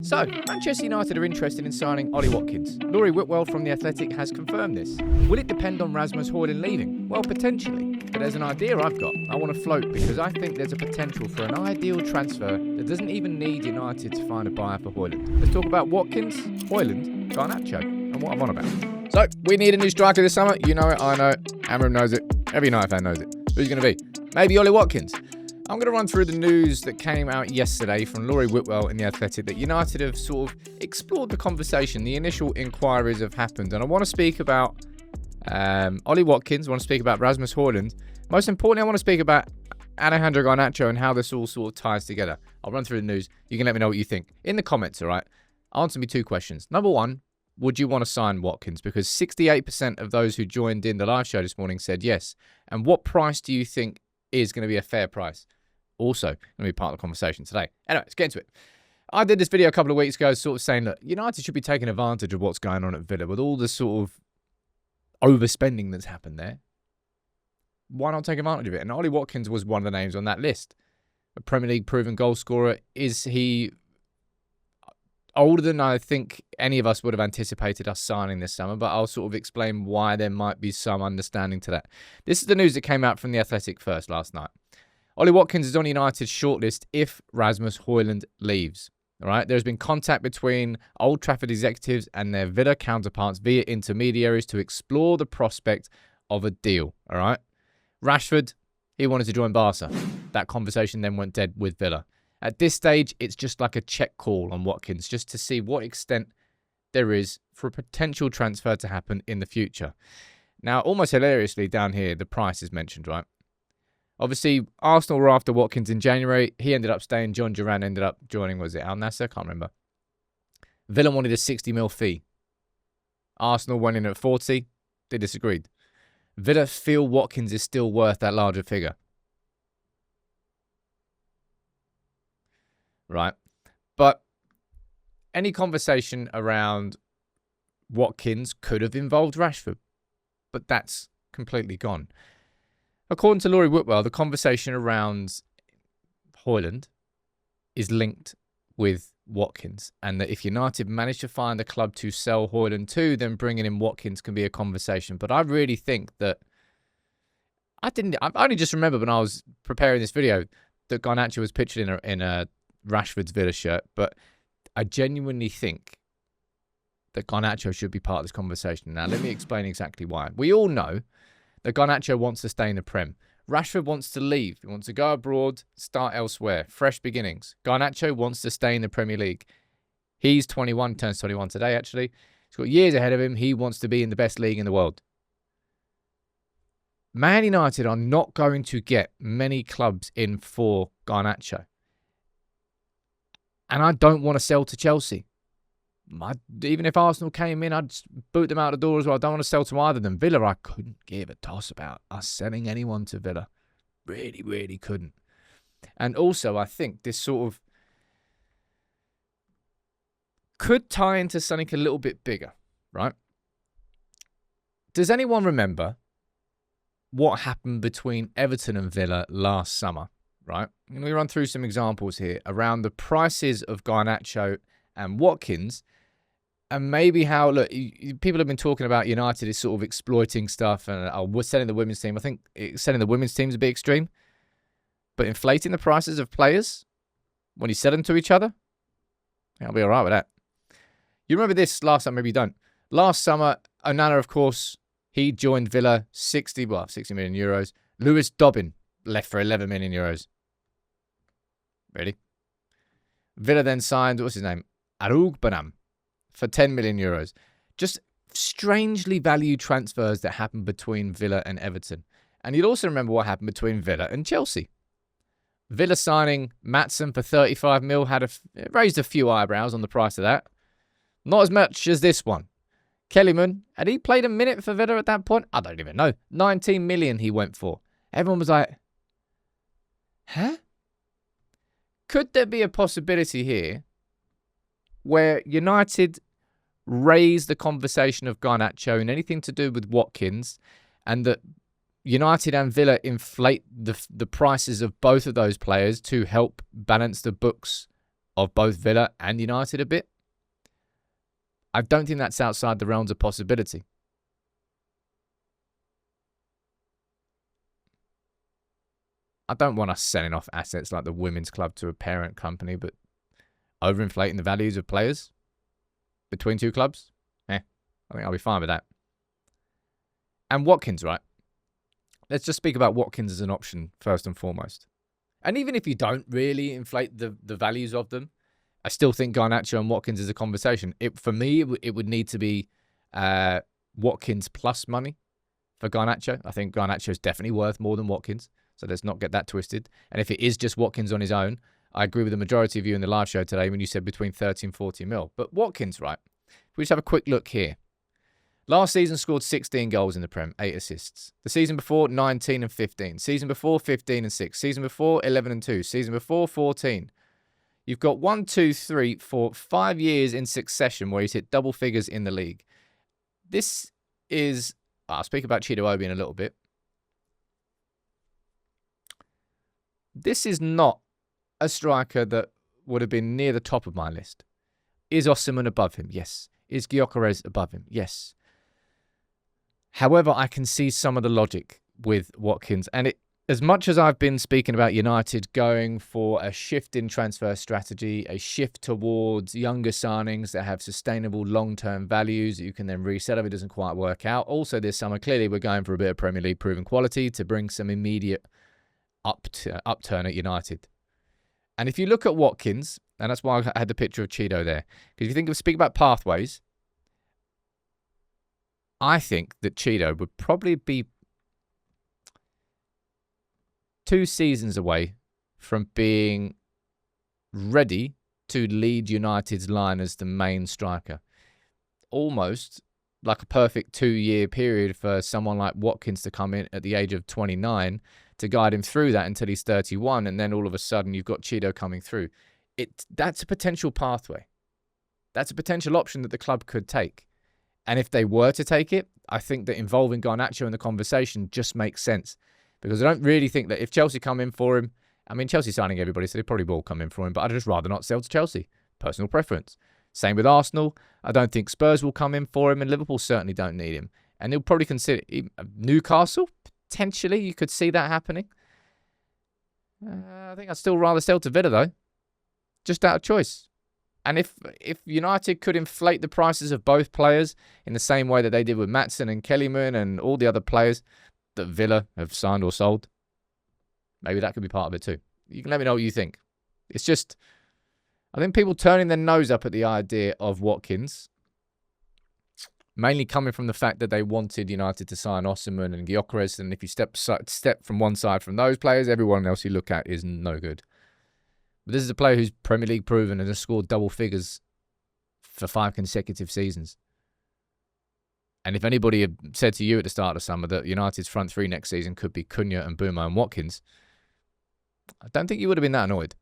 So, Manchester United are interested in signing Ollie Watkins. Laurie Whitwell from The Athletic has confirmed this. Will it depend on Rasmus Hojlund leaving? Well, potentially. But there's an idea I've got. I want to float because I think there's a potential for an ideal transfer that doesn't even need United to find a buyer for Hojlund. Let's talk about Watkins, Hojlund, Garnacho, and what I'm on about. So, we need a new striker this summer. You know it, I know it, Amram knows it, every United fan knows it. Who's going to be? Maybe Ollie Watkins. I'm going to run through the news that came out yesterday from Laurie Whitwell in The Athletic that United have sort of explored the conversation. The initial inquiries have happened. And I want to speak about Ollie Watkins. I want to speak about Rasmus Hojlund. Most importantly, I want to speak about Alejandro Garnacho and how this all sort of ties together. I'll run through the news. You can let me know what you think in the comments, all right? Answer me two questions. Number one, would you want to sign Watkins? Because 68% of those who joined in the live show this morning said yes. And what price do you think is going to be a fair price? Also going to be part of the conversation today. Anyway, let's get into it. I did this video a couple of weeks ago sort of saying that United should be taking advantage of what's going on at Villa with all the sort of overspending that's happened there. Why not take advantage of it? And Ollie Watkins was one of the names on that list. A Premier League proven goal scorer. Is he older than I think any of us would have anticipated us signing this summer? But I'll sort of explain why there might be some understanding to that. This is the news that came out from The Athletic first last night. Ollie Watkins is on United's shortlist if Rasmus Hojlund leaves. All right, there's been contact between Old Trafford executives and their Villa counterparts via intermediaries to explore the prospect of a deal. All right, Rashford, he wanted to join Barca. That conversation then went dead with Villa. At this stage, it's just like a check call on Watkins, just to see what extent there is for a potential transfer to happen in the future. Now, almost hilariously down here, the price is mentioned, right? Obviously, Arsenal were after Watkins in January. He ended up staying. John Duran ended up joining, was it Al Nassr? Can't remember. Villa wanted a 60 mil fee. Arsenal went in at 40. They disagreed. Villa feel Watkins is still worth that larger figure. Right. But any conversation around Watkins could have involved Rashford. But that's completely gone. According to Laurie Whitwell, the conversation around Hojlund is linked with Watkins, and that if United manage to find a club to sell Hojlund to, then bringing in Watkins can be a conversation. But I really think that I only just remembered when I was preparing this video that Garnacho was pictured in a Rashford's Villa shirt, but I genuinely think that Garnacho should be part of this conversation. Now, let me explain exactly why. We all know that Garnacho wants to stay in the Prem. Rashford wants to leave. He wants to go abroad, start elsewhere, fresh beginnings. Garnacho wants to stay in the Premier League. He's 21, turns 21 today, actually. He's got years ahead of him. He wants to be in the best league in the world. Man United are not going to get many clubs in for Garnacho. And I don't want to sell to Chelsea. Even if Arsenal came in, I'd boot them out the door as well. I don't want to sell to either of them. Villa, I couldn't give a toss about us selling anyone to Villa. Really, really couldn't. And also, I think this sort of could tie into something a little bit bigger, right? Does anyone remember what happened between Everton and Villa last summer, right? I'm going to run through some examples here around the prices of Garnacho and Watkins. And maybe how, look, people have been talking about United is sort of exploiting stuff and we're selling the women's team. I think selling the women's team is a bit extreme. But inflating the prices of players when you sell them to each other, I'll be all right with that. You remember this last time, maybe you don't. Last summer, Onana, of course, he joined Villa, 60 million euros. Lewis Dobbin left for 11 million euros. Ready? Villa then signed, what's his name? Arugbanam. For 10 million euros. Just strangely valued transfers that happened between Villa and Everton. And you'd also remember what happened between Villa and Chelsea. Villa signing Maatsen for 35 mil it raised a few eyebrows on the price of that. Not as much as this one. Kellyman, had he played a minute for Villa at that point? I don't even know. 19 million he went for. Everyone was like, huh? Could there be a possibility here where United raise the conversation of Garnacho and anything to do with Watkins, and that United and Villa inflate the prices of both of those players to help balance the books of both Villa and United a bit. I don't think that's outside the realms of possibility. I don't want us selling off assets like the women's club to a parent company, but overinflating the values of players between two clubs, I think I'll be fine with that. And Watkins, right? Let's just speak about Watkins as an option first and foremost. And even if you don't really inflate the values of them, I still think Garnacho and Watkins is a conversation. For me, it would need to be Watkins plus money for Garnacho. I think Garnacho is definitely worth more than Watkins, so let's not get that twisted. And if it is just Watkins on his own, I agree with the majority of you in the live show today when you said between 30 and 40 mil. But Watkins, right? If we just have a quick look here. Last season scored 16 goals in the Prem, 8 assists. The season before, 19 and 15. Season before, 15 and 6. Season before, 11 and 2. Season before, 14. You've got 1, 2, 3, 4, 5 years in succession where he's hit double figures in the league. This is... I'll speak about Chido Obi in a little bit. This is not a striker that would have been near the top of my list. Is Osimhen above him? Yes. Is Gyökeres above him? Yes. However, I can see some of the logic with Watkins. And as much as I've been speaking about United going for a shift in transfer strategy, a shift towards younger signings that have sustainable long-term values that you can then resell if it doesn't quite work out. Also this summer, clearly we're going for a bit of Premier League proven quality to bring some immediate upturn at United. And if you look at Watkins, and that's why I had the picture of Chido there, because if you speak about pathways, I think that Chido would probably be 2 seasons away from being ready to lead United's line as the main striker. Almost like a perfect 2-year period for someone like Watkins to come in at the age of 29 to guide him through that until he's 31, and then all of a sudden you've got Chido coming through. That's a potential pathway. That's a potential option that the club could take. And if they were to take it, I think that involving Garnacho in the conversation just makes sense. Because I don't really think that if Chelsea come in for him, I mean, Chelsea signing everybody, so they probably will come in for him, but I'd just rather not sell to Chelsea. Personal preference. Same with Arsenal. I don't think Spurs will come in for him, and Liverpool certainly don't need him. And they'll probably consider Newcastle. Potentially, you could see that happening. I think I'd still rather sell to Villa, though. Just out of choice. And if United could inflate the prices of both players in the same way that they did with Maatsen and Kellyman and all the other players that Villa have signed or sold, maybe that could be part of it too. You can let me know what you think. It's just, I think people turning their nose up at the idea of Watkins, mainly coming from the fact that they wanted United to sign Osimhen and Gyökeres, and if you step from one side from those players, everyone else you look at is no good. But this is a player who's Premier League proven and has scored double figures for 5 consecutive seasons. And if anybody had said to you at the start of summer that United's front three next season could be Cunha and Buma and Watkins, I don't think you would have been that annoyed.